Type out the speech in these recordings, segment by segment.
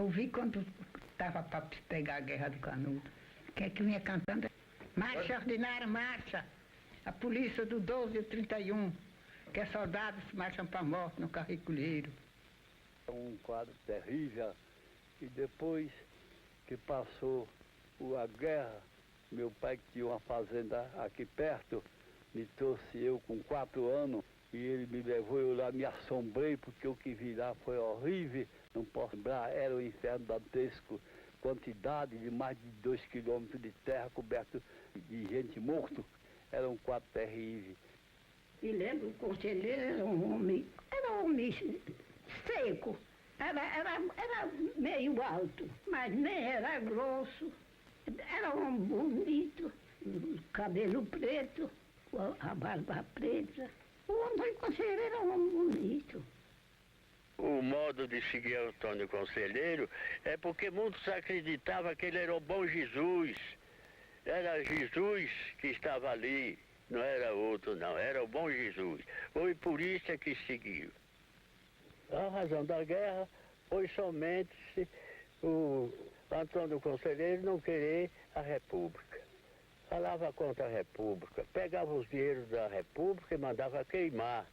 ouvi quando estava para pegar a Guerra do Canudo. Quem é que vinha cantando? Marcha ordinária, marcha! A polícia do 12 e 31, que é soldados marcham para a morte no carrecolheiro. Um quadro terrível, e depois que passou a guerra, meu pai que tinha uma fazenda aqui perto, me trouxe eu com 4 anos, e ele me levou, eu lá me assombrei, porque o que vi lá foi horrível, não posso lembrar, era o inferno dantesco, quantidade de mais de 2 quilômetros de terra coberto de gente morto, era um quadro terrível. E lembro, o conselheiro era um homem seco, era meio alto, mas nem era grosso, era um homem bonito, cabelo preto, a barba preta. O Antônio Conselheiro era um homem bonito. O modo de seguir Antônio Conselheiro é porque muitos acreditavam que ele era o bom Jesus. Era Jesus que estava ali, não era outro não, era o bom Jesus. Foi por isso é que seguiu. A razão da guerra foi somente o Antônio Conselheiro não querer a República. Falava contra a República, pegava os dinheiros da República e mandava queimar.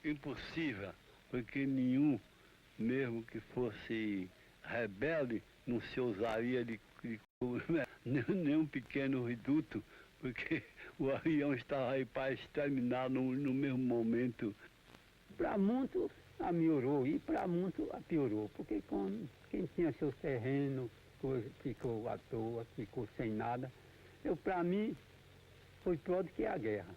Impossível, porque nenhum, mesmo que fosse rebelde, não se usaria de nenhum pequeno reduto, porque o avião estava aí para exterminar no mesmo momento. Para muitos melhorou e para muitos piorou, porque quem tinha seus terrenos ficou à toa, ficou sem nada. Para mim, foi pior do que a guerra.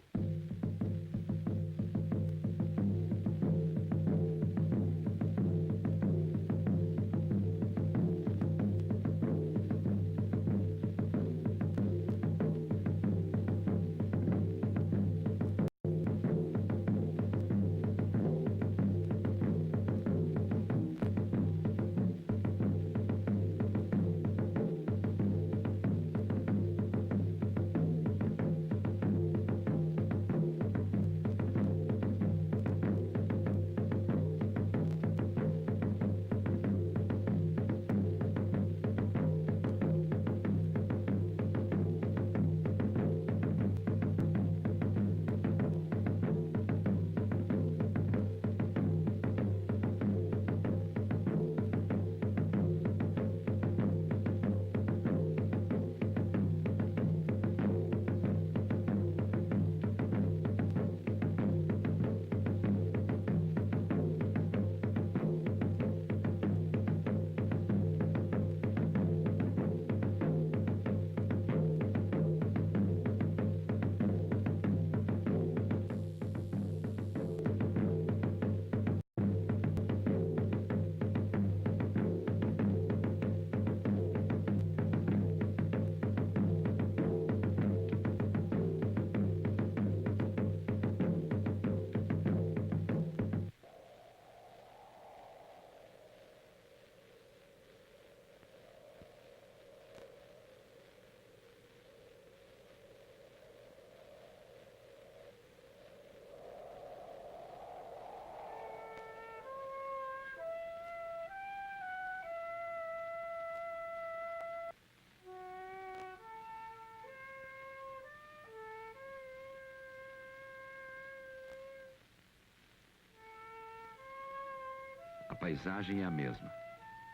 A paisagem é a mesma.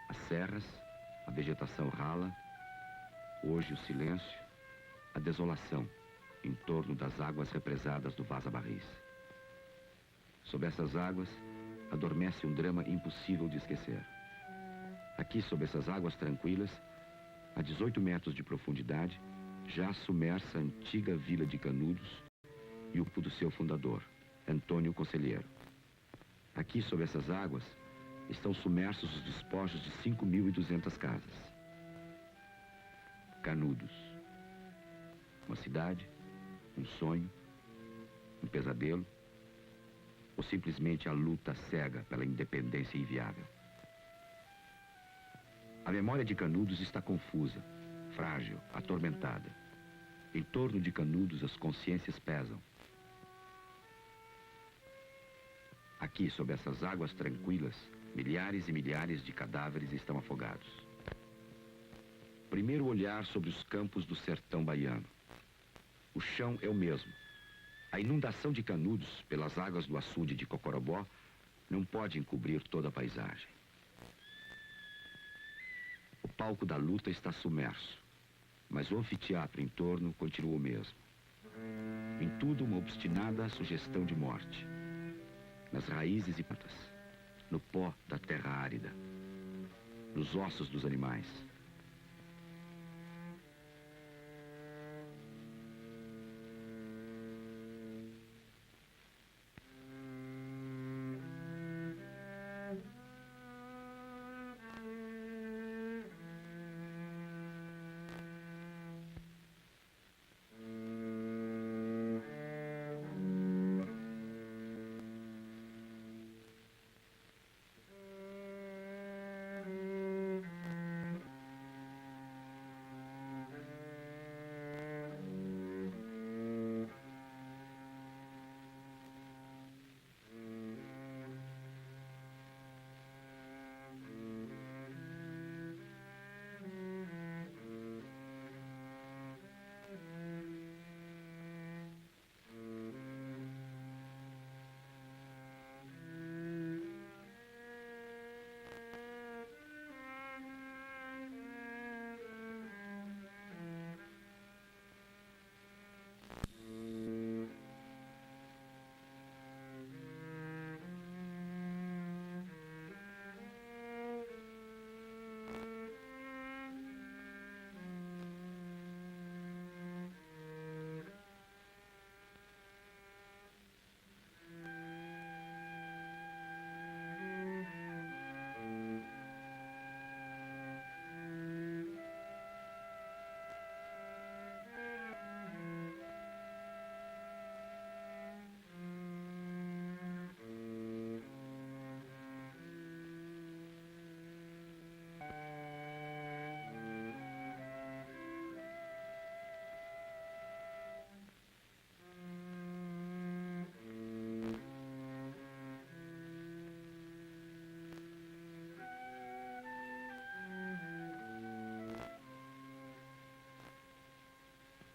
As serras, a vegetação rala, hoje o silêncio, a desolação em torno das águas represadas do Vaza Barris. Sob essas águas, adormece um drama impossível de esquecer. Aqui, sob essas águas tranquilas, a 18 metros de profundidade, já submersa a antiga vila de Canudos e o do seu fundador, Antônio Conselheiro. Aqui, sob essas águas, estão submersos os despojos de 5.200 casas. Canudos. Uma cidade, um sonho, um pesadelo, ou simplesmente a luta cega pela independência inviável. A memória de Canudos está confusa, frágil, atormentada. Em torno de Canudos as consciências pesam. Aqui, sob essas águas tranquilas, Milhares e milhares de cadáveres estão afogados. Primeiro olhar sobre os campos do sertão baiano. O chão é o mesmo. A inundação de Canudos pelas águas do açude de Cocorobó não pode encobrir toda a paisagem. O palco da luta está submerso, mas o anfiteatro em torno continua o mesmo. Em tudo, uma obstinada sugestão de morte. Nas raízes e plantas, no pó da terra árida, nos ossos dos animais.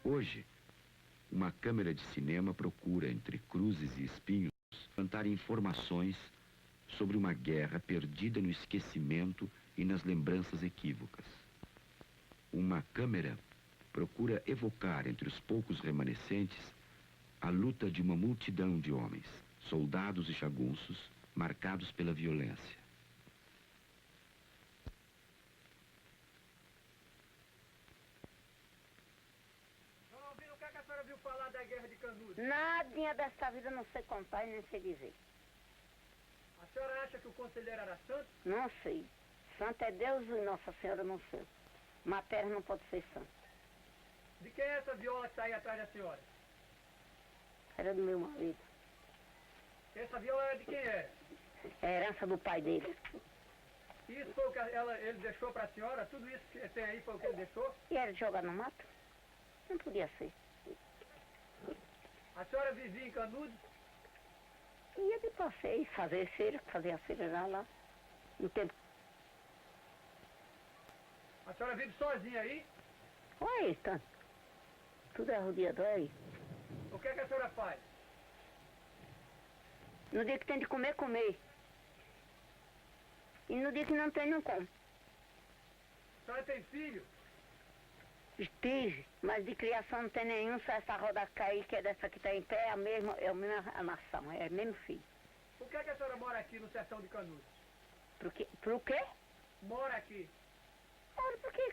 Hoje, uma câmera de cinema procura, entre cruzes e espinhos, levantar informações sobre uma guerra perdida no esquecimento e nas lembranças equívocas. Uma câmera procura evocar entre os poucos remanescentes a luta de uma multidão de homens, soldados e jagunços, marcados pela violência. Nadinha dessa vida não sei contar e nem sei dizer. A senhora acha que o conselheiro era santo? Não sei. Santo é Deus e Nossa Senhora não sei. Matéria não pode ser santa. De quem é essa viola que está aí atrás da senhora? Era do meu marido. Essa viola é de quem era? É a herança do pai dele. Isso foi o que ele deixou para a senhora? Tudo isso que tem aí foi o que ele deixou? E era de jogar no mato? Não podia ser. A senhora vivia em Canudos? Ia de passeio, fazer feira, fazia feira lá. No tempo. A senhora vive sozinha aí? Olha aí, tá. Tudo é rodeador aí. O que é que a senhora faz? No dia que tem de comer, comer. E no dia que não tem, não come. A senhora tem filho? Tive, mas de criação não tem nenhum, só essa roda cair, que é dessa que está em pé, é a mesma nação, é o mesmo filho. Por que a senhora mora aqui no sertão de Canudos? Por quê? Mora aqui. Olha, porque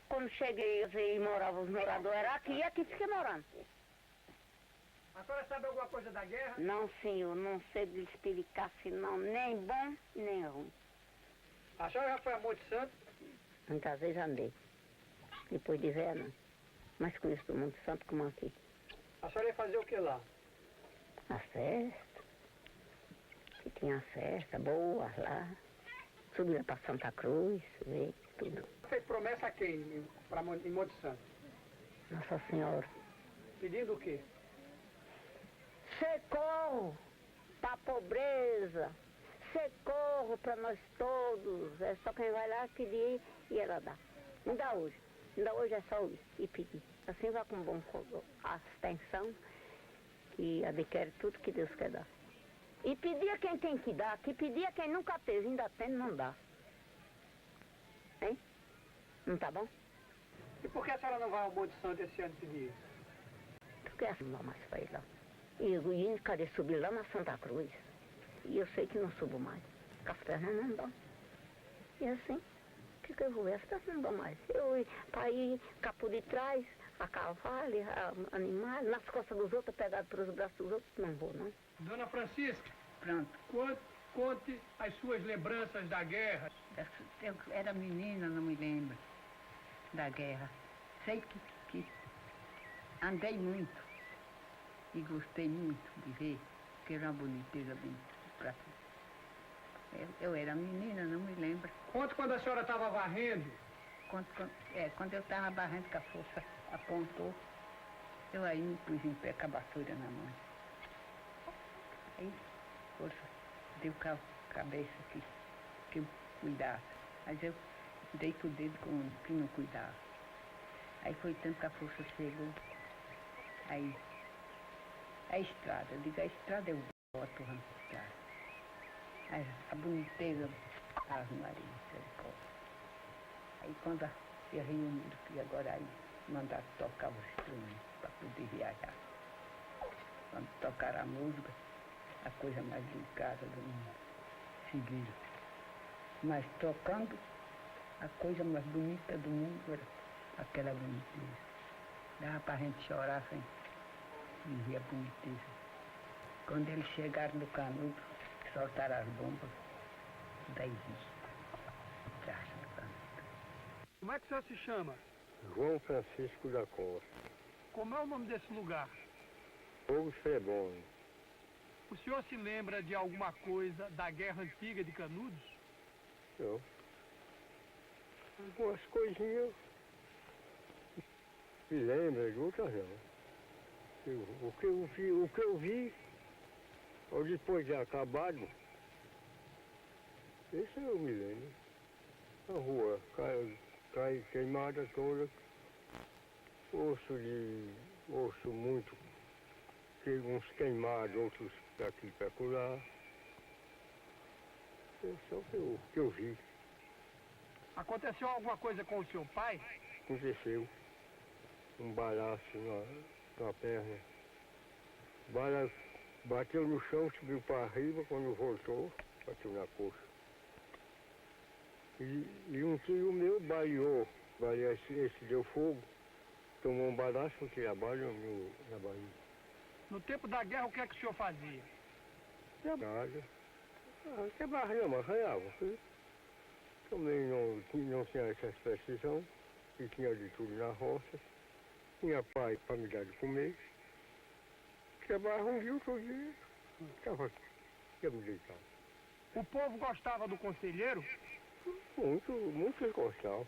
quando cheguei e morava os moradores, era aqui e aqui fiquei morando. A senhora sabe alguma coisa da guerra? Não, senhor, não sei lhe explicar se não, nem bom, nem ruim. A senhora já foi a Monte Santo? Muitas vezes andei. Depois de velho, não. Mas conheço do Monte Santo como aqui. A senhora ia fazer o que lá? A festa. Que tinha festa boa lá. Subia para Santa Cruz, ver tudo. Fez promessa a quem em Monte Santo? Nossa Senhora. Pedindo o quê? Socorro para a pobreza, socorro para nós todos. É só quem vai lá pedir e ela dá. Ainda hoje é só ir e pedir. Assim vai com bom atenção e adquire tudo que Deus quer dar. E pedir a quem tem que dar, que pedir a quem nunca teve, ainda tem, não dá. Hein? Não tá bom? E por que a senhora não vai ao Monte Santo esse ano pedir? Porque assim não mais para ir lá. E cadê subir lá na Santa Cruz? E eu sei que não subo mais. Porque as pernas não dão. E assim, o que eu vou ver? As pernas não dão mais. Eu para ir capo de trás, a cavalo, a animal, nas costas dos outros, pegado pelos braços dos outros, não vou não. Dona Francisca, Pronto. conte as suas lembranças da guerra. Eu era menina, não me lembro da guerra. Sei que andei muito e gostei muito de ver, que era uma boniteza bem pra eu era menina, não me lembro. Conte quando a senhora estava varrendo. Quando eu estava barrando que a força apontou, eu aí me pus em pé com a vassoura na mão. Aí, força, deu cabeça que eu cuidasse. Mas eu dei com o dedo com que não cuidava. Aí foi tanto que a força chegou. Aí, a estrada, eu digo, a estrada eu boto a estrada. A boniteza, as Maria, misericórdia. Aí quando eu reuniram que agora aí mandaram tocar os instrumentos para poder viajar. Quando tocaram a música, a coisa mais delicada do mundo. Seguiram. Mas tocando, a coisa mais bonita do mundo era aquela boniteza. Dava para a gente chorar sem dizer a boniteza. Quando eles chegaram no canudo, soltaram as bombas, daí embaixo do canudo. Como é que o senhor se chama? João Francisco da Costa, Como é o nome desse lugar? Fogo Frebone. O senhor se lembra de alguma coisa da guerra antiga de Canudos? Eu. Algumas coisinhas me lembro, de outras não. O que eu vi, ou depois de acabado, isso eu me lembro. A rua cai queimada toda, osso muito, uns queimados, outros daqui para colar. Isso é o que eu vi. Aconteceu alguma coisa com o seu pai? Aconteceu um balaço na perna. O bala bateu no chão, subiu para arriba, quando voltou, bateu na coxa. E um tio meu baleou, esse deu fogo, tomou um balaço, porque a bala na barriga. No tempo da guerra, o que é que o senhor fazia? Nada. Trabalhava não, mas arranhava. Também não tinha essa precisão, e tinha de tudo na roça. Tinha pai para me dar de comer. Trabalhava um dia, outro dia, estava aqui, ia me deitar. O povo gostava do conselheiro? Muitos gostavam.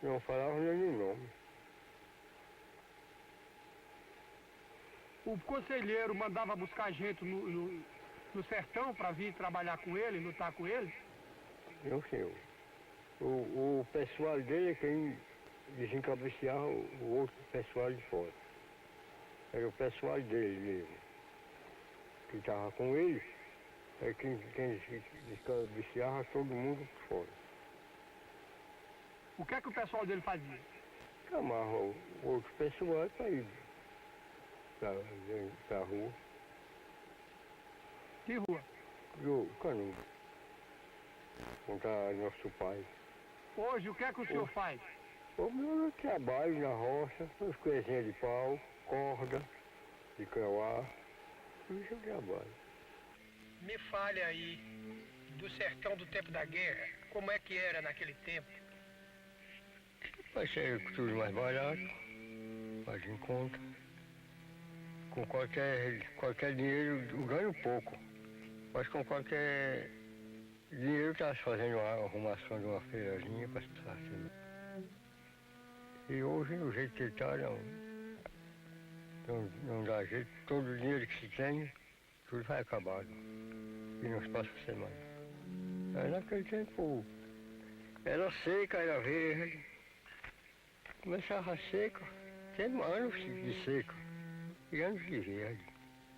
Não falavam nem o nome. O conselheiro mandava buscar gente no sertão para vir trabalhar com ele, lutar com ele? Não, senhor. O pessoal dele é quem desencabeceava o outro pessoal de fora. Era o pessoal dele mesmo. Que estava com ele, é quem desencabeceava todo mundo por fora. O que é que o pessoal dele fazia? Chamava o outro pessoal para ir para a rua. Que rua? Do Canudo. Contar nosso pai. Hoje, o que é que o senhor faz? O meu trabalho na roça, as coisinhas de pau, corda, de crauá, tudo isso eu trabalho. Me fale aí do sertão do tempo da guerra, como é que era naquele tempo? Vai ser tudo mais barato, mais em conta. Com qualquer dinheiro eu ganho pouco, mas com qualquer dinheiro está fazendo a arrumação de uma feirazinha para estar assim. E hoje, o jeito que está, não dá jeito. Todo o dinheiro que se tem, tudo vai acabar e nos próximos semanas. Aí naquele tempo era seca, era verde. Começava seca, tem anos de seca e anos de verde.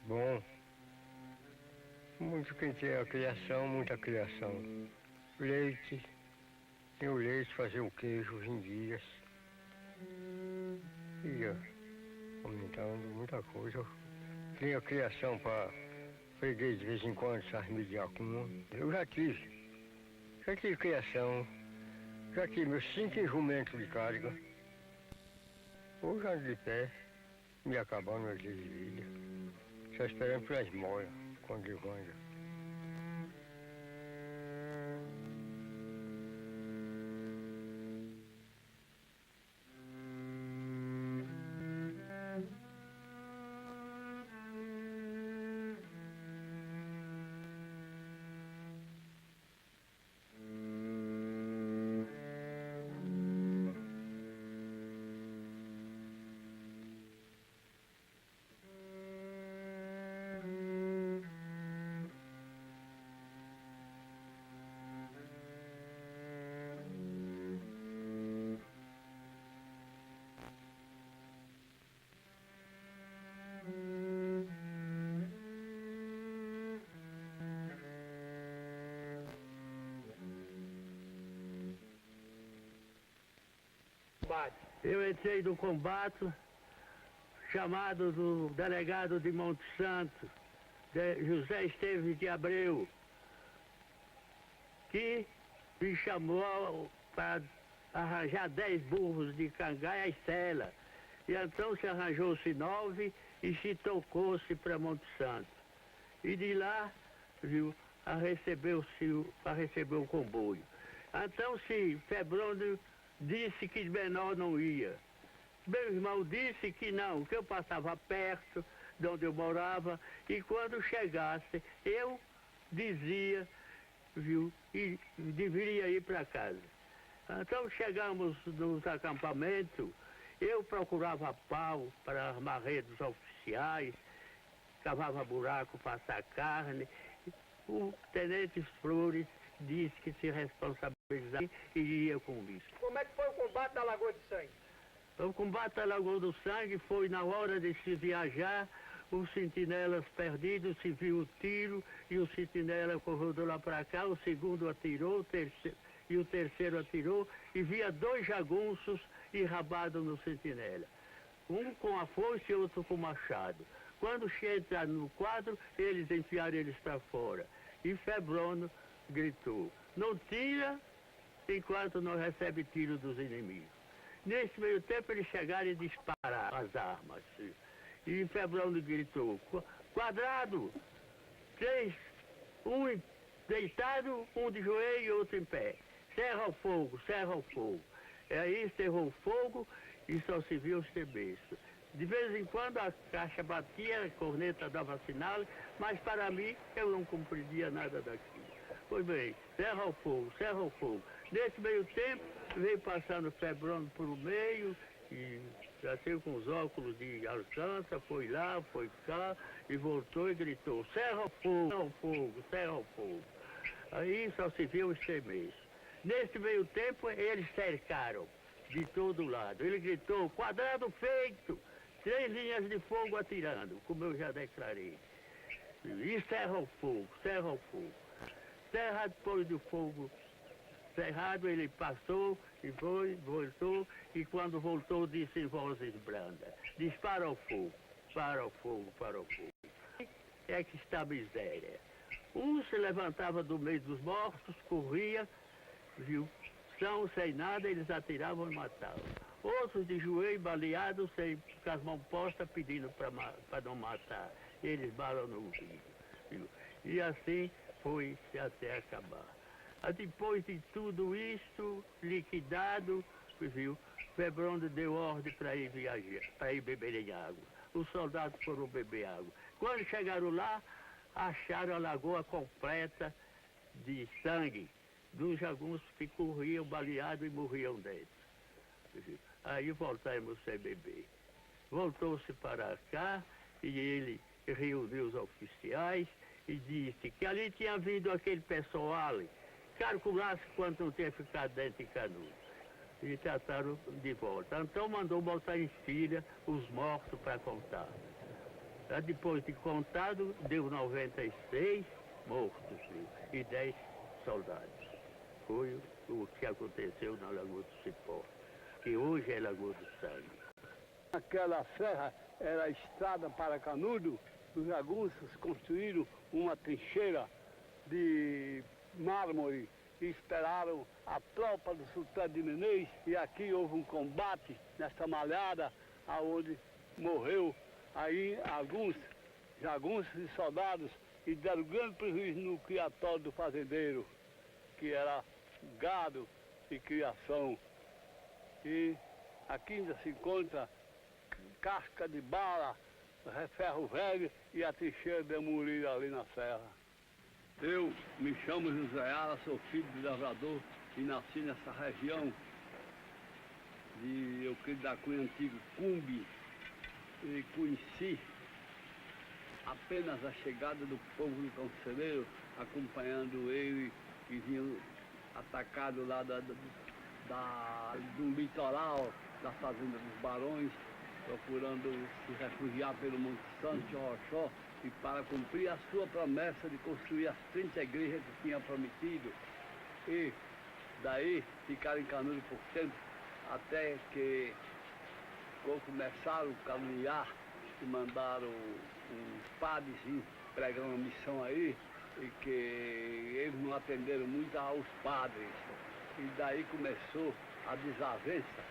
Bom, muito quem tem a criação, muita criação. Leite, tem o leite, fazer o queijo hoje em dias. Ia aumentando muita coisa. Tem a criação para peguei de vez em quando essas mediacunhas. Eu já tive criação, já tive meus 5 jumentos de carga. Hoje ando de pé, me acabando meus dias de vida. Só esperando para as moras, quando eu ando. Eu entrei no combate, chamado do delegado de Monte Santo, José Esteves de Abreu, que me chamou para arranjar 10 burros de cangaia e sela. E então se arranjou-se 9 e se tocou-se para Monte Santo. E de lá, viu, receber o comboio. Então se Febrônio disse que menor não ia. Meu irmão disse que não, que eu passava perto de onde eu morava e quando chegasse eu dizia, viu, e deveria ir para casa. Então chegamos nos acampamentos, eu procurava pau para armar redes oficiais, cavava buraco para assar carne. O tenente Flores disse que se responsabilizava e iria comigo. Como é que foi o combate da Lagoa de Sangue? O combate da Lagoa do Sangue foi na hora de se viajar, os sentinelas perdidos, se viu o tiro e o sentinela correu de lá para cá, o segundo atirou, o terceiro atirou e via 2 jagunços enrabados no sentinela. Um com a foice e outro com o machado. Quando entra no quadro, eles enfiaram eles para fora. E Febrônio gritou, não tira enquanto não recebe tiro dos inimigos. Nesse meio tempo eles chegaram e dispararam as armas. E Febrônio gritou, quadrado, 3, um deitado, um de joelho e outro em pé. Cerra o fogo, cerra o fogo. E aí cerrou o fogo e só se viu os tebeços. De vez em quando a caixa batia, a corneta dava sinal, mas para mim eu não compreendia nada daquilo. Pois bem, cerra o fogo, cerra o fogo. Nesse meio tempo, veio passando Febrônio por o meio, e já saiu com os óculos de alcança, foi lá, foi cá, e voltou e gritou, cerra o fogo, cerra o fogo. Aí só se viu os temeços. Nesse meio tempo, eles cercaram de todo lado. Ele gritou, quadrado feito, 3 linhas de fogo atirando, como eu já declarei. E cerra o fogo, cerra o fogo. Cerra depois do fogo cerrado, ele passou e foi, voltou, e quando voltou disse em vozes brandas, dispara o fogo, para o fogo, para o fogo. É que está a miséria. Um se levantava do meio dos mortos, corria, viu, são sem nada, eles atiravam e matavam. Outros de joelho, baleados, com as mãos postas, pedindo para não matar. Eles balam no ouvido, viu? E assim foi até acabar. Depois de tudo isto, liquidado, viu, Febrônio deu ordem para ir viajar, para ir beberem água. Os soldados foram beber água. Quando chegaram lá, acharam a lagoa completa de sangue dos jagunços que corriam baleados e morriam dentro. Aí voltamos sem beber. Voltou-se para cá e ele reuniu os oficiais e disse que ali tinha vindo aquele pessoal, calculasse quanto não tinha ficado dentro de Canudos. E trataram de volta. Então mandou botar em filha os mortos para contar. Depois de contado, deu 96 mortos e 10 soldados. Foi o que aconteceu na Lagoa do Cipó, que hoje é Lagoa do Sangue. Aquela serra era a estrada para Canudo. Os jagunços construíram uma trincheira de mármore e esperaram a tropa do sultão de Menezes, e aqui houve um combate nessa malhada, aonde morreu aí alguns jagunços e soldados e deram grande prejuízo no criatório do fazendeiro, que era gado e criação. E aqui ainda se encontra casca de bala, ferro velho e a trincheira demolida ali na serra. Eu me chamo José Ala, sou filho de lavrador e nasci nessa região de Euclides da Cunha, antigo Cumbe, e conheci apenas a chegada do povo do Conselheiro, acompanhando ele, que vinham atacado lá do litoral, da fazenda dos Barões, procurando se refugiar pelo Monte Santo, Chorrochó, e para cumprir a sua promessa de construir as 30 igrejas que tinha prometido. E daí ficaram em Canudos por tempo, até que começaram a caluniar e mandaram uns padres ir pregar uma missão aí, e que eles não atenderam muito aos padres. E daí começou a desavença,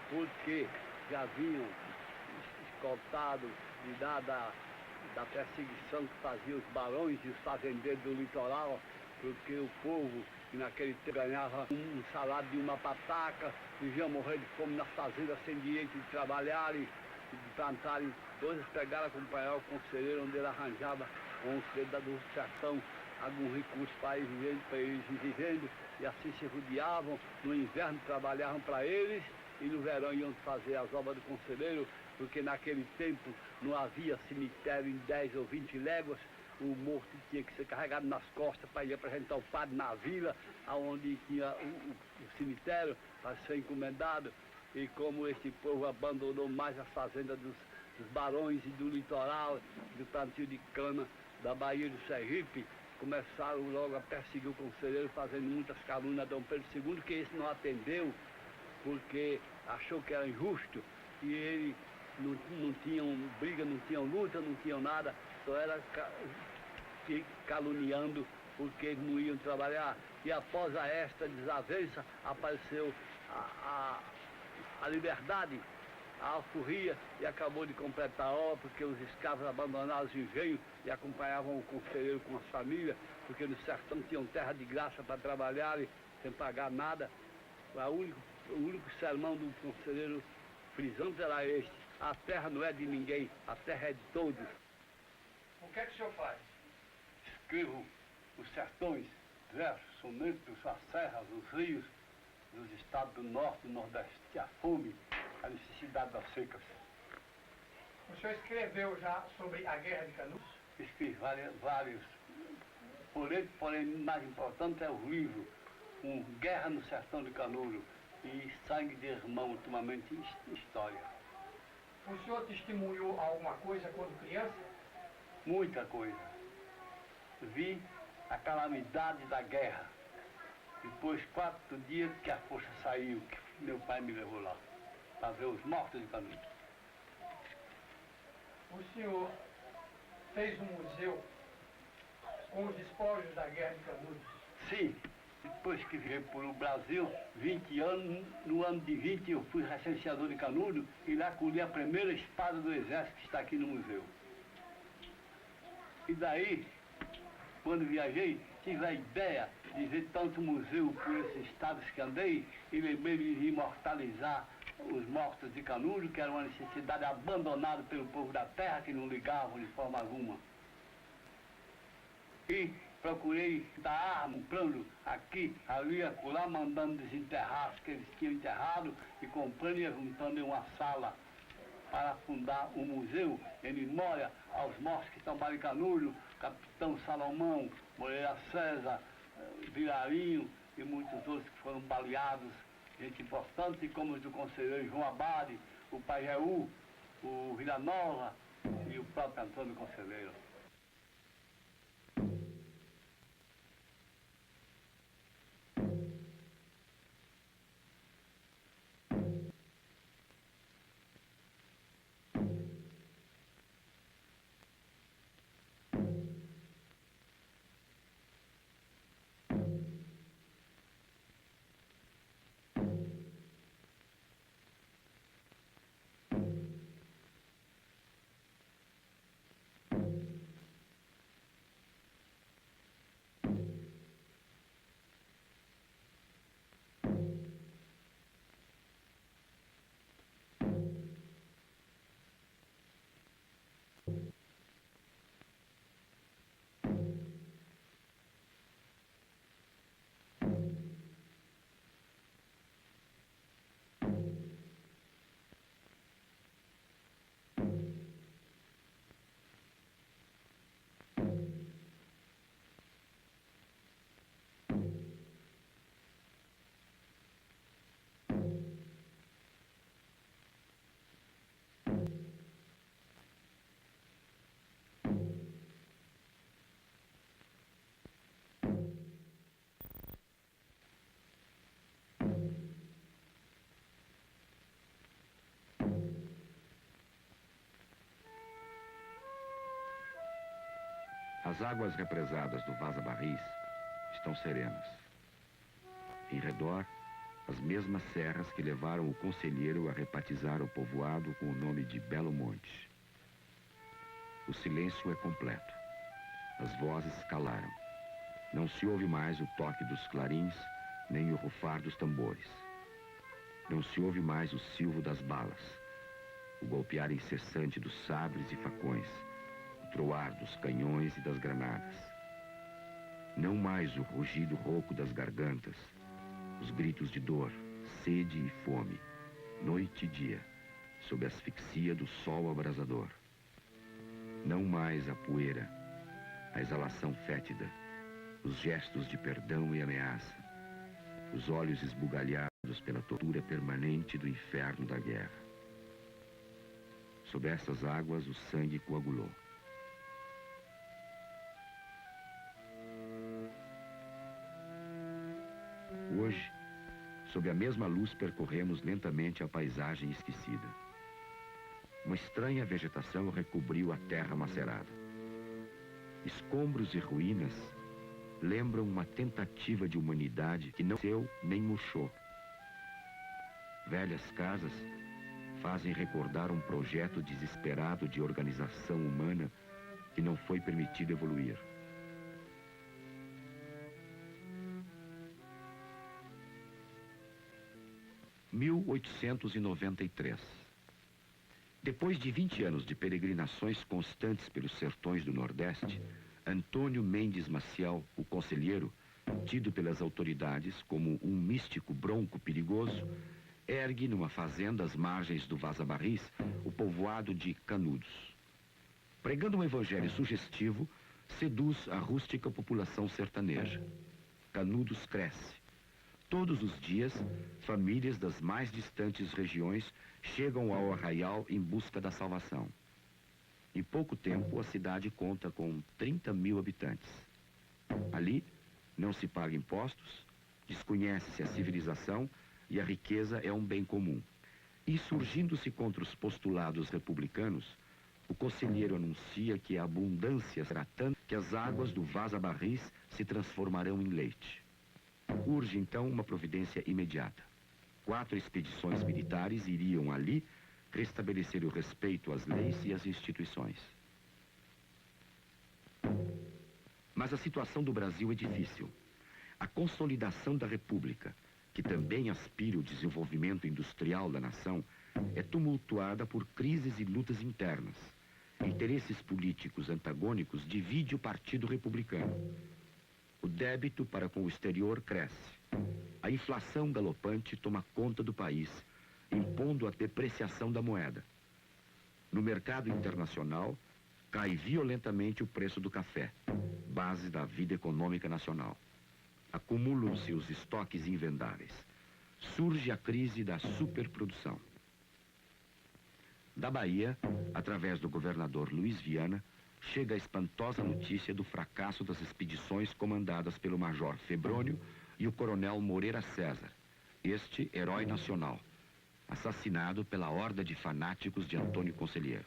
porque já vinham escoltados de da perseguição que faziam os barões e os fazendeiros do litoral, porque o povo que naquele tempo ganhava um salário de uma pataca, viviam morrer de fome nas fazendas sem direito de trabalharem, de plantarem coisas, pegaram acompanhar o conselheiro onde ele arranjava com os dedos do sertão algum recurso para eles vivendo, e assim se rodeavam. No inverno trabalhavam para eles e no verão iam fazer as obras do conselheiro, porque naquele tempo não havia cemitério em 10 ou 20 léguas. O morto tinha que ser carregado nas costas para ir apresentar o padre na vila, onde tinha o cemitério para ser encomendado. E como esse povo abandonou mais as fazendas dos barões e do litoral, do plantio de cana da Bahia do Sergipe, começaram logo a perseguir o conselheiro, fazendo muitas calúnias a Dom Pedro II, que esse não atendeu, porque achou que era injusto, e ele não tinham briga, não tinham luta, não tinham nada, só era caluniando porque eles não iam trabalhar. E após esta desavença apareceu a liberdade, a alforria, e acabou de completar a obra, porque os escravos abandonaram os engenhos e acompanhavam o conselheiro com as famílias, porque no sertão tinham terra de graça para trabalhar sem pagar nada. O único sermão do conselheiro frisante era este: a terra não é de ninguém, a terra é de todos. O que é que o senhor faz? Escrevo os sertões, versos, sonetos, as serras, os rios, dos estados do norte e do nordeste, a fome, a necessidade das secas. O senhor escreveu já sobre a Guerra de Canudos? Escrevi vários. Porém, mais importante é o livro, Guerra no Sertão de Canudos e Sangue de Irmão, ultimamente história. O senhor testemunhou alguma coisa quando criança? Muita coisa. Vi a calamidade da guerra. Depois, 4 dias que a força saiu, que meu pai me levou lá, para ver os mortos de Canudos. O senhor fez um museu com os despojos da Guerra de Canudos? Sim. Depois que veio por o Brasil, 20 anos, no ano de 20 eu fui recenseador de Canudos e lá colhi a primeira espada do exército que está aqui no museu. E daí, quando viajei, tive a ideia de ver tanto museu por esses estados que andei e lembrei de imortalizar os mortos de Canudos, que era uma necessidade abandonada pelo povo da terra, que não ligavam de forma alguma. E procurei dar arma, comprando aqui, ali, acolá, mandando desenterrar os que eles tinham enterrado e comprando e juntando em uma sala para fundar um museu em memória aos mortos que tombaram em Canudos, Capitão Salomão, Moreira César, Vilarinho e muitos outros que foram baleados, gente importante, como os do conselheiro João Abade, o Pajeú, o Vila Nova e o próprio Antônio Conselheiro. As águas represadas do Vaza Barris estão serenas. Em redor, as mesmas serras que levaram o conselheiro a rebatizar o povoado com o nome de Belo Monte. O silêncio é completo. As vozes calaram. Não se ouve mais o toque dos clarins, nem o rufar dos tambores. Não se ouve mais o silvo das balas, o golpear incessante dos sabres e facões, o troar dos canhões e das granadas. Não mais o rugido rouco das gargantas, os gritos de dor, sede e fome, noite e dia, sob a asfixia do sol abrasador. Não mais a poeira, a exalação fétida, os gestos de perdão e ameaça, os olhos esbugalhados pela tortura permanente do inferno da guerra. Sob essas águas o sangue coagulou. Hoje, sob a mesma luz, percorremos lentamente a paisagem esquecida. Uma estranha vegetação recobriu a terra macerada. Escombros e ruínas lembram uma tentativa de humanidade que não nasceu nem murchou. Velhas casas fazem recordar um projeto desesperado de organização humana que não foi permitido evoluir. (1893) Depois de 20 anos de peregrinações constantes pelos sertões do Nordeste, Antônio Mendes Maciel, o conselheiro, tido pelas autoridades como um místico bronco perigoso, ergue numa fazenda às margens do Vaza Barris o povoado de Canudos. Pregando um evangelho sugestivo, seduz a rústica população sertaneja. Canudos cresce. Todos os dias, famílias das mais distantes regiões chegam ao arraial em busca da salvação. Em pouco tempo, a cidade conta com 30 mil habitantes. Ali, não se paga impostos, desconhece-se a civilização e a riqueza é um bem comum. E, surgindo-se contra os postulados republicanos, o conselheiro anuncia que a abundância será tanta que as águas do Vaza Barris se transformarão em leite. Urge, então, uma providência imediata. 4 expedições militares iriam ali restabelecer o respeito às leis e às instituições. Mas a situação do Brasil é difícil. A consolidação da República, que também aspira o desenvolvimento industrial da nação, é tumultuada por crises e lutas internas. Interesses políticos antagônicos dividem o Partido Republicano. O débito para com o exterior cresce. A inflação galopante toma conta do país, impondo a depreciação da moeda. No mercado internacional, cai violentamente o preço do café, base da vida econômica nacional. Acumulam-se os estoques invendáveis. Surge a crise da superprodução. Da Bahia, através do governador Luiz Viana, chega a espantosa notícia do fracasso das expedições comandadas pelo major Febrônio e o coronel Moreira César, este herói nacional, assassinado pela horda de fanáticos de Antônio Conselheiro.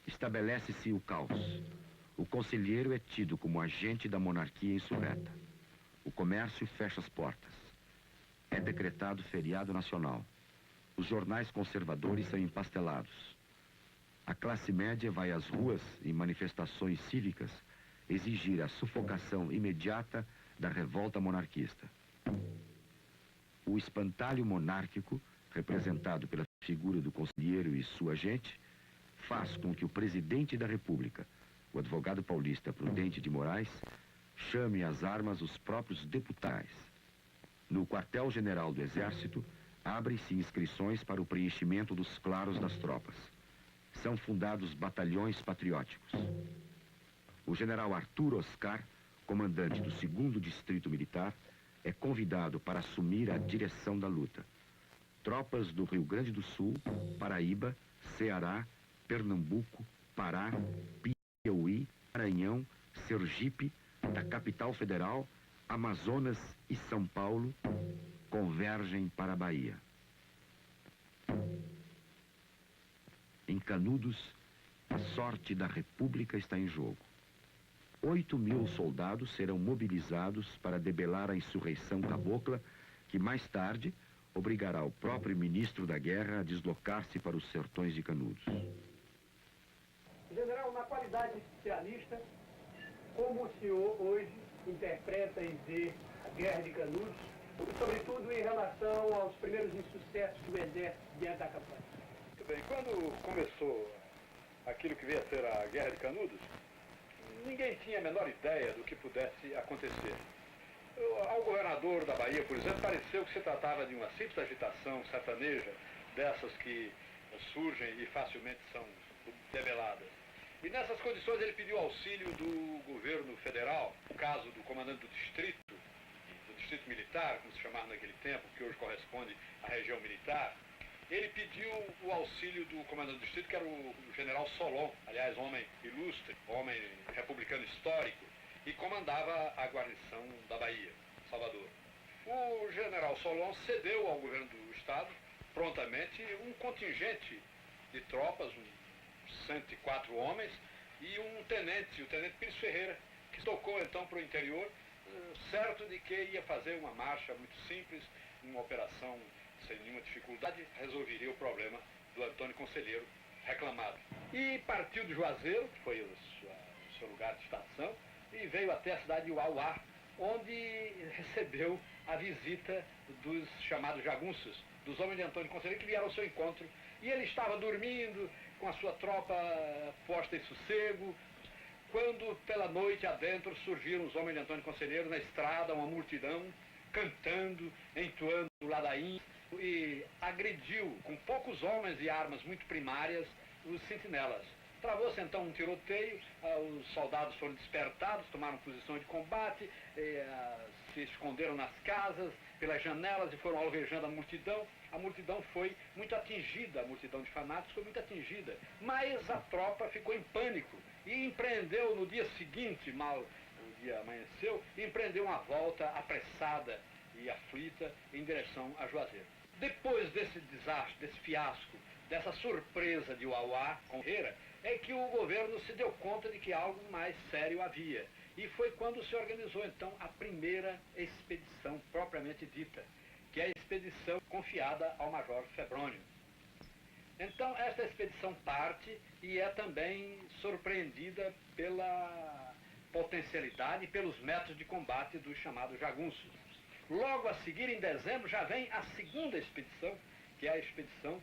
Estabelece-se o caos. O conselheiro é tido como agente da monarquia insurreta. O comércio fecha as portas. É decretado feriado nacional. Os jornais conservadores são empastelados. A classe média vai às ruas, em manifestações cívicas, exigir a sufocação imediata da revolta monarquista. O espantalho monárquico, representado pela figura do conselheiro e sua gente, faz com que o presidente da República, o advogado paulista Prudente de Moraes, chame às armas os próprios deputados. No quartel-general do Exército, abrem-se inscrições para o preenchimento dos claros das tropas. São fundados batalhões patrióticos. O general Arthur Oscar, comandante do 2º Distrito Militar, é convidado para assumir a direção da luta. Tropas do Rio Grande do Sul, Paraíba, Ceará, Pernambuco, Pará, Piauí, Maranhão, Sergipe, da capital federal, Amazonas e São Paulo convergem para a Bahia. Em Canudos, a sorte da República está em jogo. 8.000 soldados serão mobilizados para debelar a insurreição cabocla, que mais tarde obrigará o próprio ministro da Guerra a deslocar-se para os sertões de Canudos. General, na qualidade de especialista, como o senhor hoje interpreta e vê a Guerra de Canudos, sobretudo em relação aos primeiros insucessos do Exército diante da campanha? Muito bem, quando começou aquilo que veio a ser a Guerra de Canudos, ninguém tinha a menor ideia do que pudesse acontecer. Ao governador da Bahia, por exemplo, pareceu que se tratava de uma simples agitação sertaneja, dessas que surgem e facilmente são debeladas. E nessas condições ele pediu auxílio do governo federal, no caso do comandante do Distrito Militar, como se chamava naquele tempo, que hoje corresponde à região militar. Ele pediu o auxílio do comandante do Distrito, que era o general Solon, aliás, homem ilustre, homem republicano histórico, e comandava a guarnição da Bahia, Salvador. O general Solon cedeu ao governo do Estado, prontamente, um contingente de tropas, 104 homens, e um tenente, o tenente Pires Ferreira, que tocou então para o interior, certo de que ia fazer uma marcha muito simples, uma operação sem nenhuma dificuldade, resolveria o problema do Antônio Conselheiro reclamado. E partiu de Juazeiro, que foi o seu lugar de estação, e veio até a cidade de Uauá, onde recebeu a visita dos chamados jagunços, dos homens de Antônio Conselheiro, que vieram ao seu encontro. E ele estava dormindo, com a sua tropa posta em sossego, quando pela noite adentro surgiram os homens de Antônio Conselheiro na estrada, uma multidão, cantando, entoando ladainhas, e agrediu com poucos homens e armas muito primárias os sentinelas. Travou-se então um tiroteio, os soldados foram despertados, tomaram posição de combate, se esconderam nas casas, pelas janelas e foram alvejando a multidão. A multidão foi muito atingida, a multidão de fanáticos foi muito atingida, mas a tropa ficou em pânico e empreendeu no dia seguinte, mal o dia amanheceu, empreendeu uma volta apressada e aflita em direção a Juazeiro. Depois desse desastre, desse fiasco, dessa surpresa de Uauá com Ferreira, é que o governo se deu conta de que algo mais sério havia. E foi quando se organizou, então, a primeira expedição propriamente dita, que é a expedição confiada ao Major Febrônio. Então, esta expedição parte e é também surpreendida pela potencialidade e pelos métodos de combate dos chamados jagunços. Logo a seguir, em dezembro, já vem a segunda expedição, que é a expedição,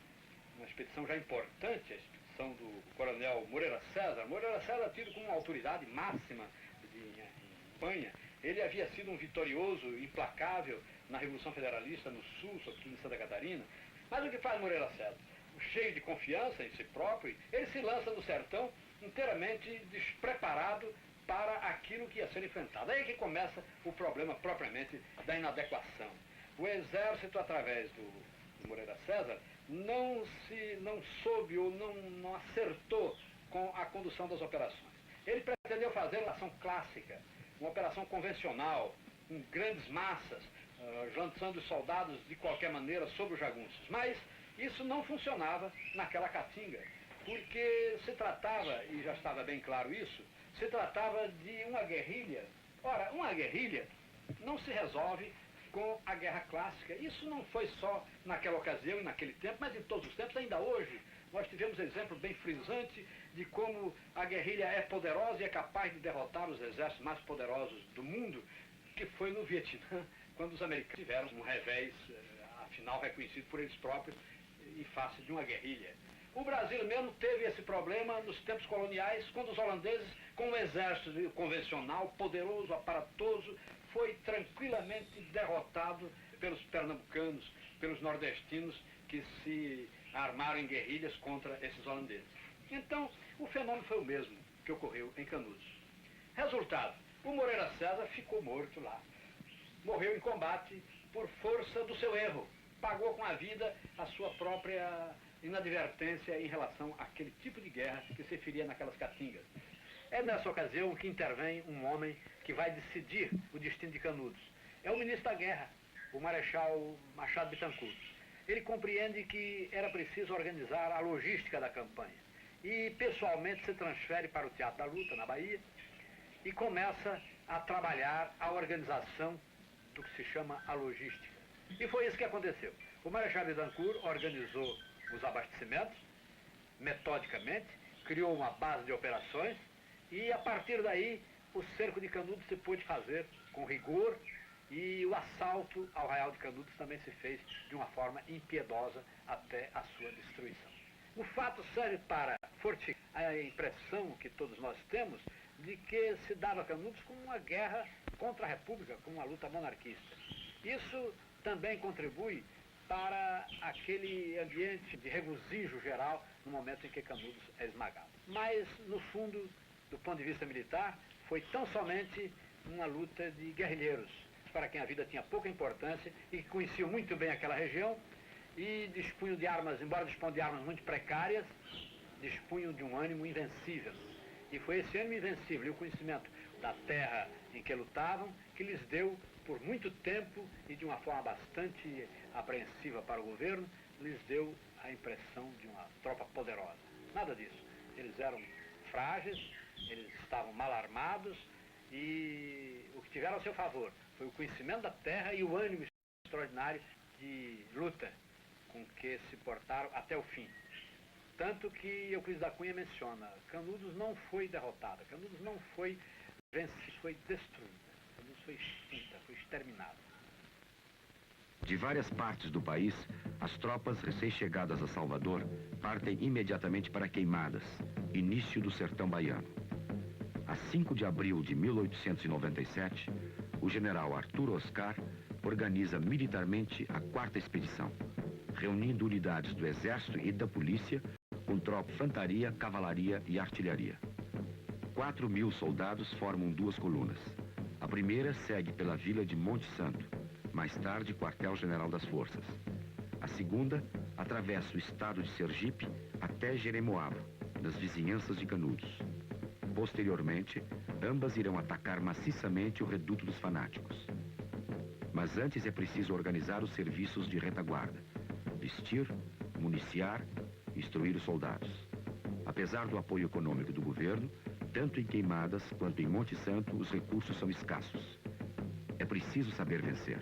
uma expedição já importante, a expedição do coronel Moreira César. Moreira César tido como uma autoridade máxima em Espanha. Ele havia sido um vitorioso, implacável na Revolução Federalista no Sul, sobretudo em Santa Catarina. Mas o que faz Moreira César? cheio de confiança em si próprio, ele se lança no sertão inteiramente despreparado para aquilo que ia ser enfrentado. Aí que começa o problema propriamente da inadequação. O exército, através do Moreira César, não soube ou não acertou com a condução das operações. Ele pretendeu fazer uma ação clássica, uma operação convencional, com grandes massas, lançando os soldados de qualquer maneira sobre os jagunços. Mas isso não funcionava naquela caatinga, porque se tratava, e já estava bem claro isso, se tratava de uma guerrilha. Ora, uma guerrilha não se resolve com a guerra clássica. Isso não foi só naquela ocasião e naquele tempo, mas em todos os tempos, ainda hoje. Nós tivemos exemplo bem frisante de como a guerrilha é poderosa e é capaz de derrotar os exércitos mais poderosos do mundo, que foi no Vietnã, quando os americanos tiveram um revés, afinal reconhecido por eles próprios, em face de uma guerrilha. O Brasil mesmo teve esse problema nos tempos coloniais, quando os holandeses, com um exército convencional, poderoso, aparatoso, foi tranquilamente derrotado pelos pernambucanos, pelos nordestinos, que se armaram em guerrilhas contra esses holandeses. Então, o fenômeno foi o mesmo que ocorreu em Canudos. Resultado, o Moreira César ficou morto lá. Morreu em combate por força do seu erro. Pagou com a vida a sua própria inadvertência em relação àquele tipo de guerra que se feria naquelas caatingas. É nessa ocasião que intervém um homem que vai decidir o destino de Canudos. É o ministro da Guerra, o Marechal Machado Bittencourt. Ele compreende que era preciso organizar a logística da campanha. E, pessoalmente, se transfere para o Teatro da Luta, na Bahia, e começa a trabalhar a organização do que se chama a logística. E foi isso que aconteceu. O Marechal Bittencourt organizou os abastecimentos, metodicamente, criou uma base de operações, e, a partir daí, o cerco de Canudos se pôde fazer com rigor, e o assalto ao Arraial de Canudos também se fez de uma forma impiedosa até a sua destruição. O fato serve para fortificar a impressão que todos nós temos de que se dava Canudos como uma guerra contra a República, como uma luta monarquista. Isso também contribui para aquele ambiente de regozijo geral no momento em que Canudos é esmagado. Mas, no fundo, do ponto de vista militar, foi tão somente uma luta de guerrilheiros, para quem a vida tinha pouca importância e que conheciam muito bem aquela região e dispunham de armas, embora disponham de armas muito precárias, dispunham de um ânimo invencível. E foi esse ânimo invencível e o conhecimento da terra em que lutavam que lhes deu, por muito tempo e de uma forma bastante apreensiva para o governo, lhes deu a impressão de uma tropa poderosa. Nada disso. Eles eram frágeis, eles estavam mal armados e o que tiveram a seu favor foi o conhecimento da terra e o ânimo extraordinário de luta com que se portaram até o fim. Tanto que Euclides da Cunha menciona, Canudos não foi derrotada, Canudos não foi vencida, foi destruída, Canudos foi extinta, foi exterminada. De várias partes do país, as tropas recém-chegadas a Salvador partem imediatamente para Queimadas, início do sertão baiano. A 5 de abril de 1897, o general Arthur Oscar organiza militarmente a 4ª expedição, reunindo unidades do Exército e da Polícia com tropa, infantaria, cavalaria e artilharia. 4.000 soldados formam 2 colunas. A primeira segue pela vila de Monte Santo, mais tarde quartel-general das forças. A segunda atravessa o estado de Sergipe até Jeremoabo, nas vizinhanças de Canudos. Posteriormente, ambas irão atacar maciçamente o reduto dos fanáticos. Mas antes é preciso organizar os serviços de retaguarda, vestir, municiar, instruir os soldados. Apesar do apoio econômico do governo, tanto em Queimadas quanto em Monte Santo, os recursos são escassos. É preciso saber vencer.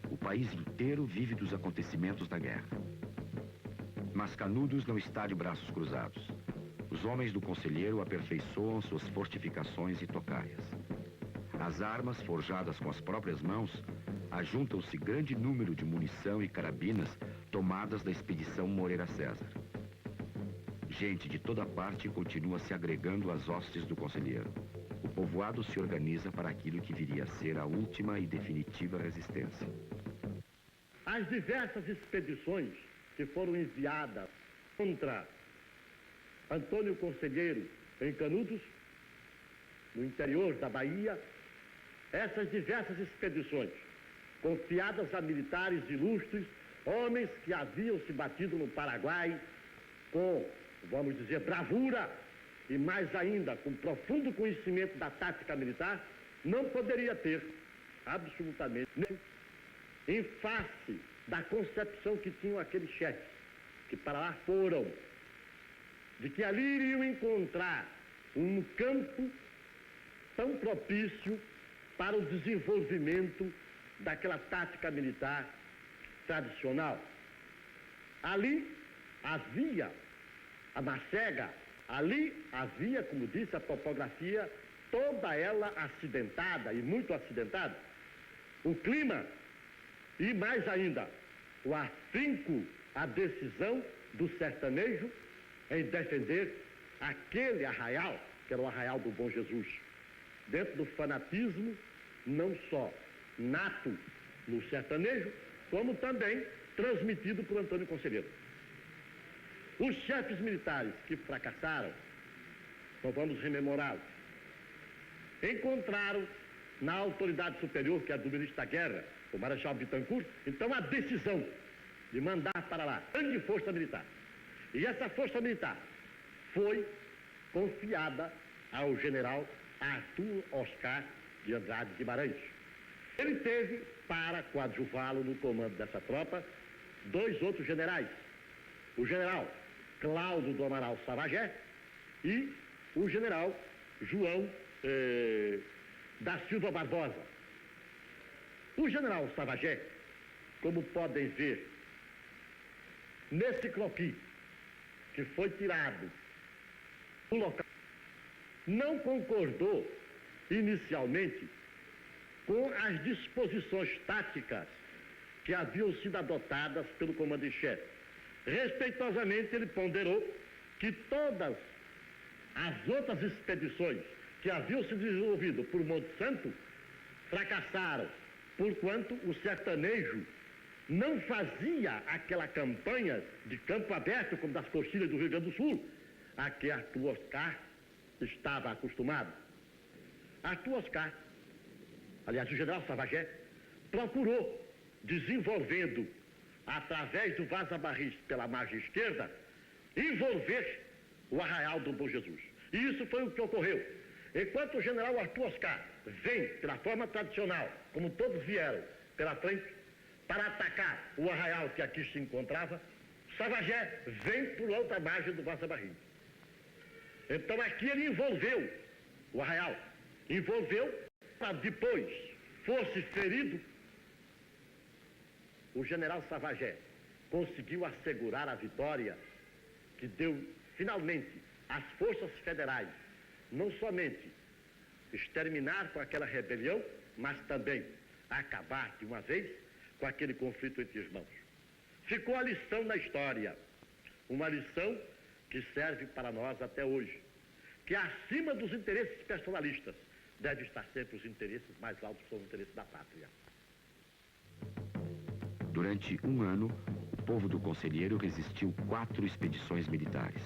O país inteiro vive dos acontecimentos da guerra. Mas Canudos não está de braços cruzados. Os homens do conselheiro aperfeiçoam suas fortificações e tocaias. As armas, forjadas com as próprias mãos, ajuntam-se grande número de munição e carabinas tomadas da expedição Moreira César. Gente de toda parte continua se agregando às hostes do conselheiro. O povoado se organiza para aquilo que viria a ser a última e definitiva resistência. As diversas expedições que foram enviadas contra Antônio Conselheiro em Canudos, no interior da Bahia, essas diversas expedições, confiadas a militares ilustres, homens que haviam se batido no Paraguai com, vamos dizer, bravura e mais ainda com profundo conhecimento da tática militar, não poderia ter absolutamente em face da concepção que tinham aqueles chefes, que para lá foram, de que ali iriam encontrar um campo tão propício para o desenvolvimento daquela tática militar tradicional. Ali havia a macega, ali havia, como disse a topografia, toda ela acidentada e muito acidentada. O clima e mais ainda o afinco, a decisão do sertanejo em defender aquele arraial, que era o Arraial do Bom Jesus, dentro do fanatismo não só nato no sertanejo, como também transmitido por Antônio Conselheiro. Os chefes militares que fracassaram, então vamos rememorá-los, encontraram na autoridade superior, que é a do ministro da Guerra, o Marechal Bittencourt, então a decisão de mandar para lá grande força militar. E essa força militar foi confiada ao general Arthur Oscar de Andrade Guimarães. Ele teve para coadjuvá-lo no comando dessa tropa 2 outros generais, o general Cláudio do Amaral Savagé e o general João da Silva Barbosa. O general Savagé, como podem ver nesse croquis que foi tirado do local, não concordou inicialmente com as disposições táticas que haviam sido adotadas pelo comandante-chefe. Respeitosamente, ele ponderou que todas as outras expedições que haviam se desenvolvido por Monte Santo fracassaram, porquanto o sertanejo não fazia aquela campanha de campo aberto como das coxilhas do Rio Grande do Sul, a que Arthur Oscar estava acostumado. Arthur Oscar, aliás, o general Savagé, procurou, desenvolvendo, através do vaza-barris pela margem esquerda, envolver o Arraial do Bom Jesus. E isso foi o que ocorreu. Enquanto o general Arthur Oscar vem pela forma tradicional, como todos vieram pela frente, para atacar o arraial que aqui se encontrava, Savagé vem por outra margem do vaza-barris. Então aqui ele envolveu o arraial, envolveu para depois fosse ferido. O general Savagé conseguiu assegurar a vitória que deu finalmente às forças federais não somente exterminar com aquela rebelião, mas também acabar de uma vez com aquele conflito entre irmãos. Ficou a lição na história, uma lição que serve para nós até hoje, que acima dos interesses personalistas deve estar sempre os interesses mais altos, que são os interesses da pátria. Durante um ano, o povo do Conselheiro resistiu 4 expedições militares.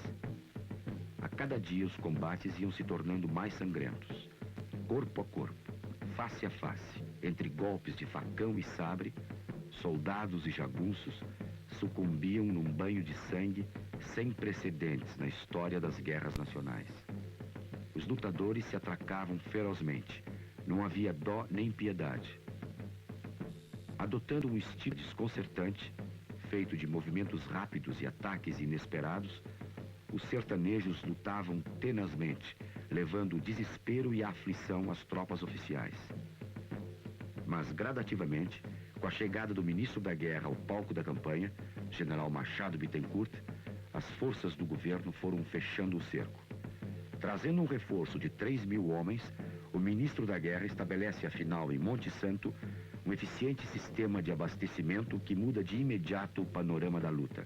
A cada dia os combates iam se tornando mais sangrentos. Corpo a corpo, face a face, entre golpes de facão e sabre, soldados e jagunços sucumbiam num banho de sangue sem precedentes na história das guerras nacionais. Os lutadores se atracavam ferozmente, não havia dó nem piedade. Adotando um estilo desconcertante, feito de movimentos rápidos e ataques inesperados, os sertanejos lutavam tenazmente, levando desespero e aflição às tropas oficiais. Mas, gradativamente, com a chegada do ministro da Guerra ao palco da campanha, general Machado Bittencourt, as forças do governo foram fechando o cerco. Trazendo um reforço de 3.000 homens, o ministro da Guerra estabelece, afinal, em Monte Santo, um eficiente sistema de abastecimento que muda de imediato o panorama da luta.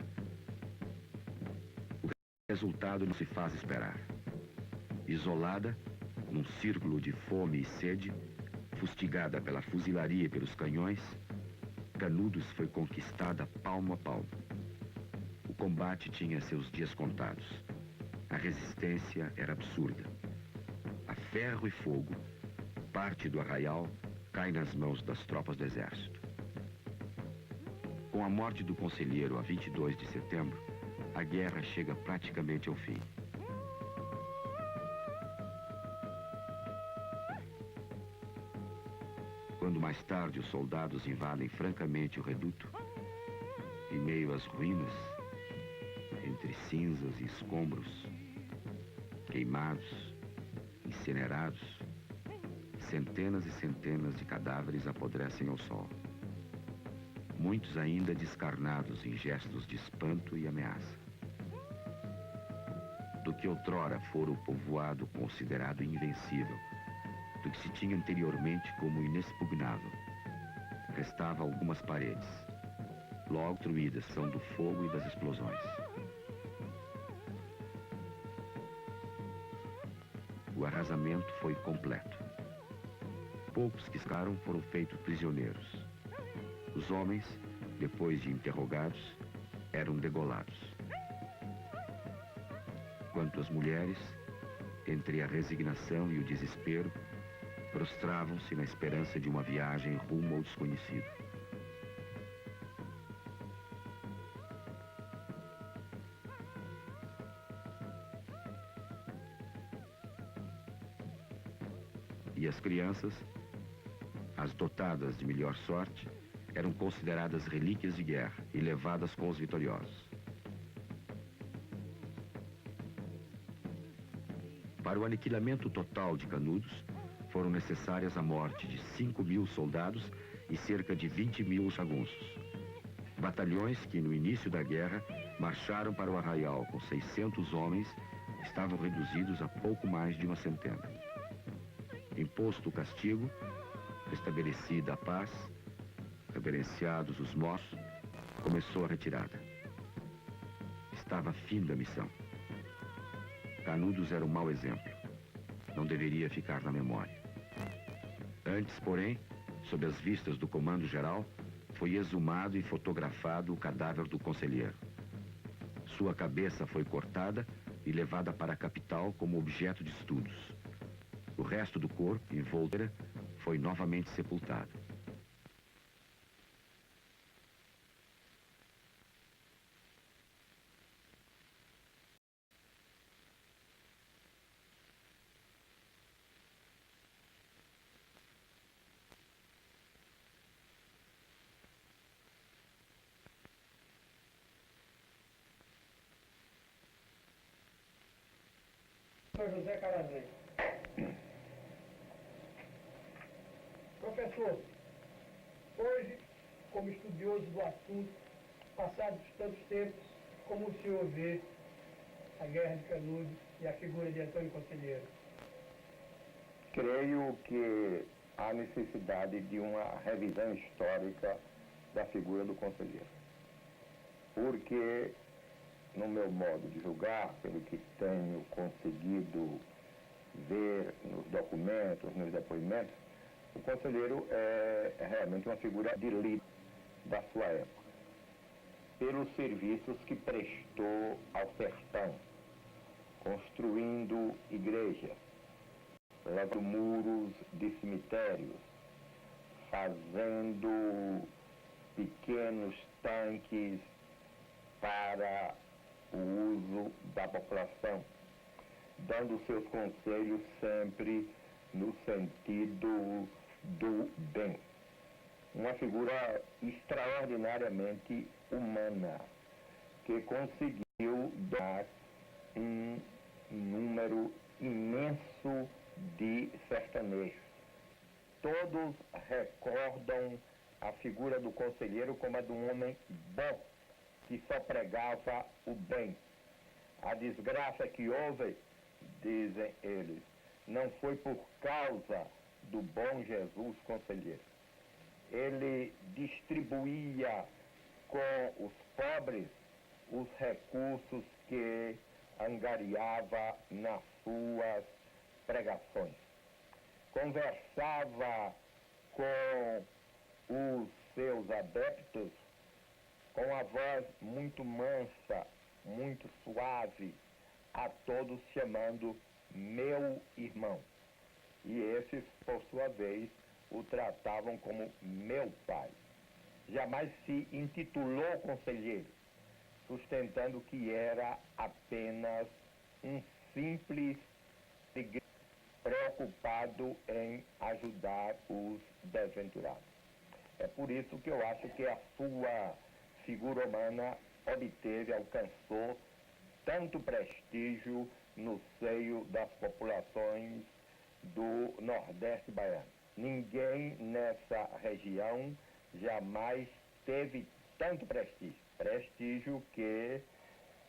O resultado não se faz esperar. Isolada, num círculo de fome e sede, fustigada pela fuzilaria e pelos canhões, Canudos foi conquistada palmo a palmo. O combate tinha seus dias contados. A resistência era absurda. A ferro e fogo, parte do arraial cai nas mãos das tropas do exército. Com a morte do conselheiro a 22 de setembro, a guerra chega praticamente ao fim. Quando mais tarde os soldados invadem francamente o reduto, em meio às ruínas, entre cinzas e escombros, queimados, incinerados, centenas e centenas de cadáveres apodrecem ao sol. Muitos ainda descarnados em gestos de espanto e ameaça. Do que outrora fora o povoado considerado invencível, do que se tinha anteriormente como inexpugnável, restava algumas paredes, logo destruídas são do fogo e das explosões. O arrasamento foi completo. Poucos que ficaram foram feitos prisioneiros. Os homens, depois de interrogados, eram degolados. Quanto às mulheres, entre a resignação e o desespero, prostravam-se na esperança de uma viagem rumo ao desconhecido. E as crianças, as dotadas de melhor sorte, eram consideradas relíquias de guerra e levadas com os vitoriosos. Para o aniquilamento total de Canudos, foram necessárias a morte de 5.000 soldados e cerca de 20.000 jagunços. Batalhões que, no início da guerra, marcharam para o arraial com 600 homens, estavam reduzidos a pouco mais de uma centena. Imposto o castigo, restabelecida a paz, reverenciados os mortos, começou a retirada. Estava fim da missão. Canudos era um mau exemplo. Não deveria ficar na memória. Antes, porém, sob as vistas do comando-geral, foi exumado e fotografado o cadáver do conselheiro. Sua cabeça foi cortada e levada para a capital como objeto de estudos. O resto do corpo, em Volta, foi novamente sepultado. José Carazé. Professor, hoje, como estudioso do assunto, passados tantos tempos, como o senhor vê a Guerra de Canudos e a figura de Antônio Conselheiro? Creio que há necessidade de uma revisão histórica da figura do conselheiro. Porque, no meu modo de julgar, pelo que tenho conseguido ver nos documentos, nos depoimentos, o conselheiro é realmente uma figura de líder da sua época, pelos serviços que prestou ao sertão, construindo igrejas, levando muros de cemitérios, fazendo pequenos tanques para o uso da população, dando seus conselhos sempre no sentido do bem. Uma figura extraordinariamente humana, que conseguiu dar um número imenso de sertanejos. Todos recordam a figura do conselheiro como a de um homem bom, que só pregava o bem. A desgraça que houve, dizem eles, não foi por causa do bom Jesus conselheiro. Ele distribuía com os pobres os recursos que angariava nas suas pregações. Conversava com os seus adeptos com a voz muito mansa, muito suave, a todos chamando meu irmão. E esses, por sua vez, o tratavam como meu pai. Jamais se intitulou conselheiro, sustentando que era apenas um simples preocupado em ajudar os desventurados. É por isso que eu acho que a sua figura humana alcançou tanto prestígio no seio das populações do Nordeste baiano. Ninguém nessa região jamais teve tanto prestígio. Prestígio que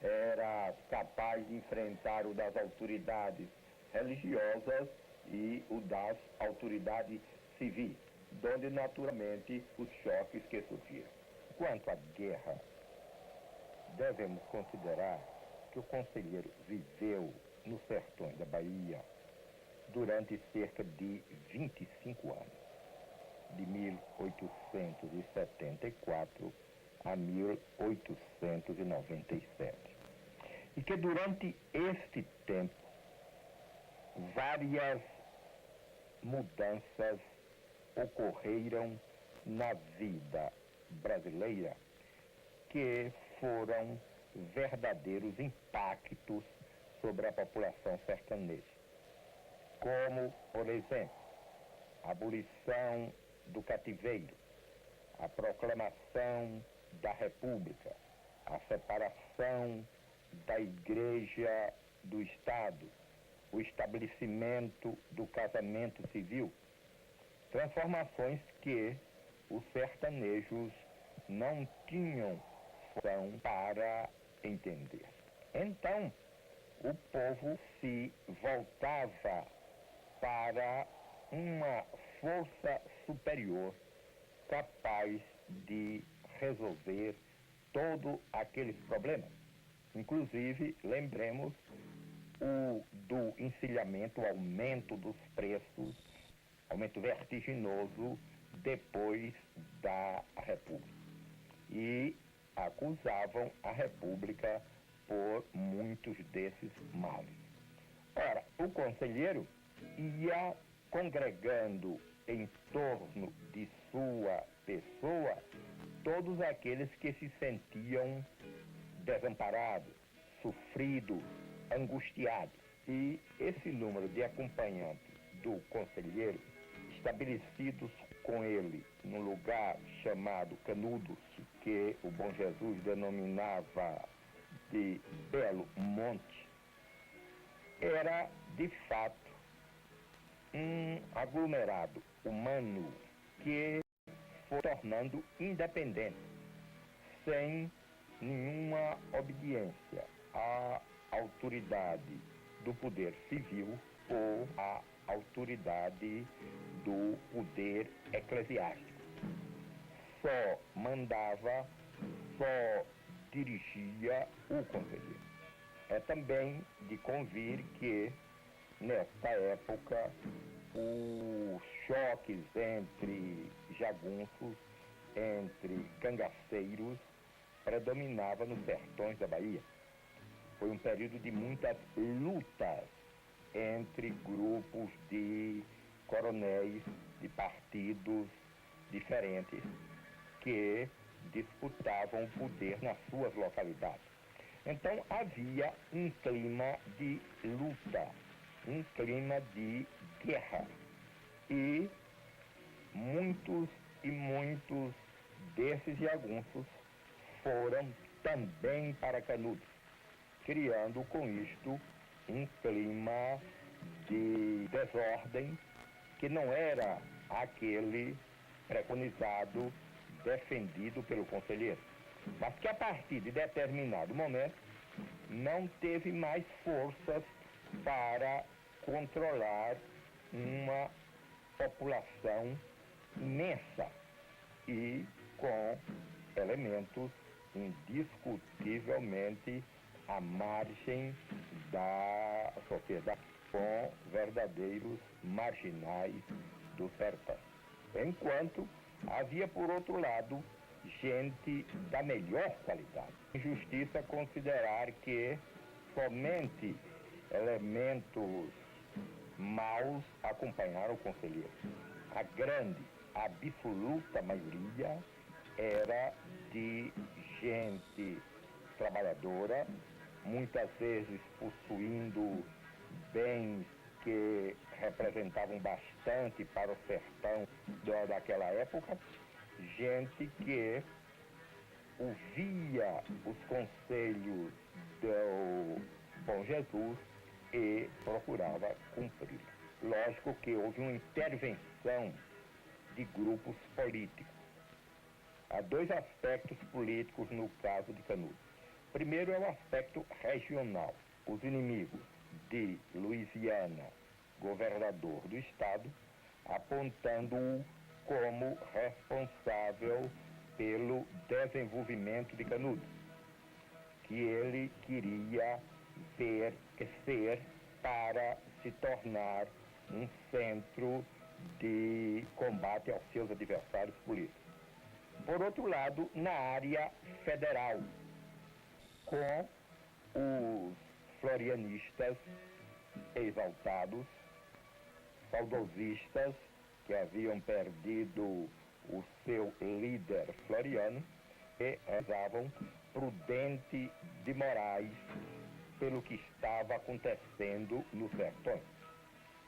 era capaz de enfrentar o das autoridades religiosas e o das autoridades civis, onde naturalmente os choques que surgiram. Quanto à guerra, devemos considerar que o conselheiro viveu nos sertões da Bahia durante cerca de 25 anos, de 1874 a 1897. E que durante este tempo, várias mudanças ocorreram na vida brasileira que foram verdadeiros impactos sobre a população sertaneja. Como, por exemplo, a abolição do cativeiro, a proclamação da República, a separação da Igreja do Estado, o estabelecimento do casamento civil, transformações que os sertanejos não tinham função para entender. Então, o povo se voltava para uma força superior capaz de resolver todos aqueles problemas. Inclusive, lembremos do encilhamento, o aumento dos preços, aumento vertiginoso depois da República. E acusavam a República por muitos desses males. Ora, o conselheiro ia congregando em torno de sua pessoa todos aqueles que se sentiam desamparados, sofridos, angustiados. E esse número de acompanhantes do conselheiro, estabelecidos com ele num lugar chamado Canudos, que o Bom Jesus denominava de Belo Monte, era, de fato, um aglomerado humano que foi tornando independente, sem nenhuma obediência à autoridade do poder civil ou à autoridade do poder eclesiástico. Só mandava, só dirigia o conselheiro. É também de convir que, nesta época, os choques entre jagunços, entre cangaceiros, predominava nos sertões da Bahia. Foi um período de muitas lutas entre grupos de coronéis de partidos diferentes que disputavam o poder nas suas localidades. Então havia um clima de luta, um clima de guerra. E muitos desses jagunços foram também para Canudos, criando com isto um clima de desordem que não era aquele preconizado, defendido pelo conselheiro, mas que a partir de determinado momento não teve mais forças para controlar uma população imensa e com elementos indiscutivelmente à margem da sociedade, com verdadeiros marginais do sertão. Enquanto havia, por outro lado, gente da melhor qualidade. Injustiça é considerar que somente elementos maus acompanharam o conselheiro. A grande, absoluta maioria era de gente trabalhadora, muitas vezes possuindo bens que representavam bastante para o sertão daquela época, gente que ouvia os conselhos do Bom Jesus e procurava cumprir. Lógico que houve uma intervenção de grupos políticos. Há dois aspectos políticos no caso de Canudos. Primeiro é o aspecto regional. Os inimigos de Louisiana, governador do estado, apontando-o como responsável pelo desenvolvimento de Canudos, que ele queria ver crescer para se tornar um centro de combate aos seus adversários políticos. Por outro lado, na área federal, com os florianistas exaltados, saudosistas, que haviam perdido o seu líder Floriano e rezavam Prudente de Moraes pelo que estava acontecendo nos sertões,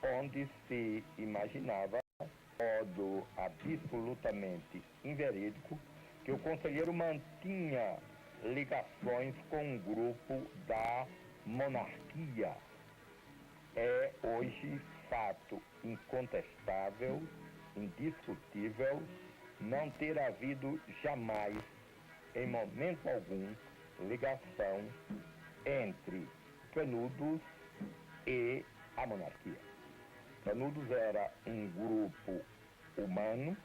onde se imaginava, de modo absolutamente inverídico, que o conselheiro mantinha ligações com um grupo da monarquia. É hoje fato incontestável, indiscutível, não ter havido jamais, em momento algum, ligação entre Canudos e a monarquia. Canudos era um grupo humano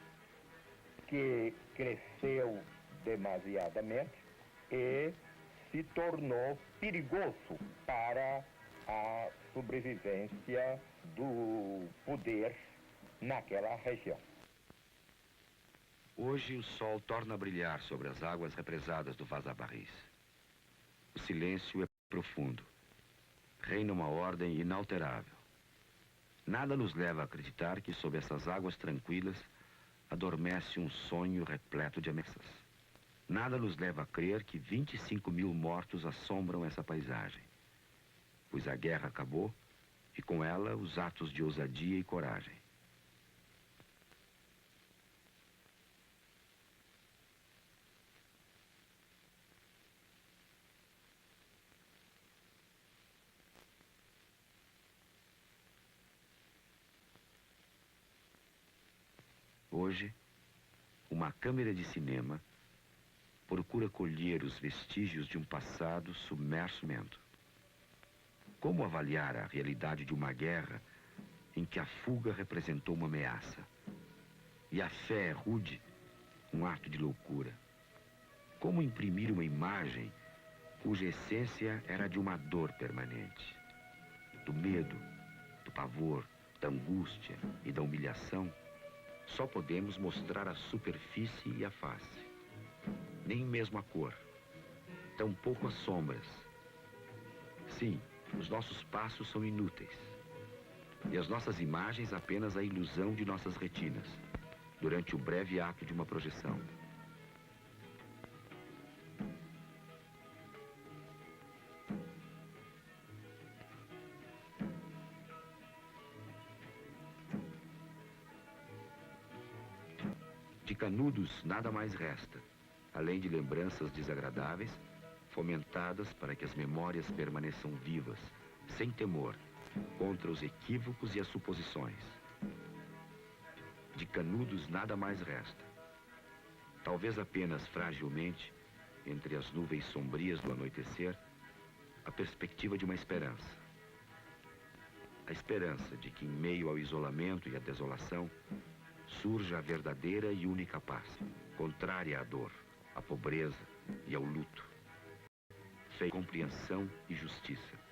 que cresceu demasiadamente e se tornou perigoso para a sobrevivência do poder naquela região. Hoje o sol torna a brilhar sobre as águas represadas do Vaza Barris. O silêncio é profundo. Reina uma ordem inalterável. Nada nos leva a acreditar que sob essas águas tranquilas adormece um sonho repleto de ameaças. Nada nos leva a crer que 25.000 mortos assombram essa paisagem. Pois a guerra acabou e com ela os atos de ousadia e coragem. Hoje, uma câmera de cinema procura colher os vestígios de um passado submerso. Como avaliar a realidade de uma guerra em que a fuga representou uma ameaça e a fé rude um ato de loucura? Como imprimir uma imagem cuja essência era de uma dor permanente, do medo, do pavor, da angústia e da humilhação? Só podemos mostrar a superfície e a face, nem mesmo a cor, tampouco as sombras. Sim, os nossos passos são inúteis, e as nossas imagens apenas a ilusão de nossas retinas, durante o breve ato de uma projeção. De Canudos nada mais resta, além de lembranças desagradáveis, fomentadas para que as memórias permaneçam vivas, sem temor, contra os equívocos e as suposições. De Canudos nada mais resta. Talvez apenas fragilmente, entre as nuvens sombrias do anoitecer, a perspectiva de uma esperança. A esperança de que, em meio ao isolamento e à desolação, surja a verdadeira e única paz, contrária à dor, à pobreza e ao luto. Fé, compreensão e justiça.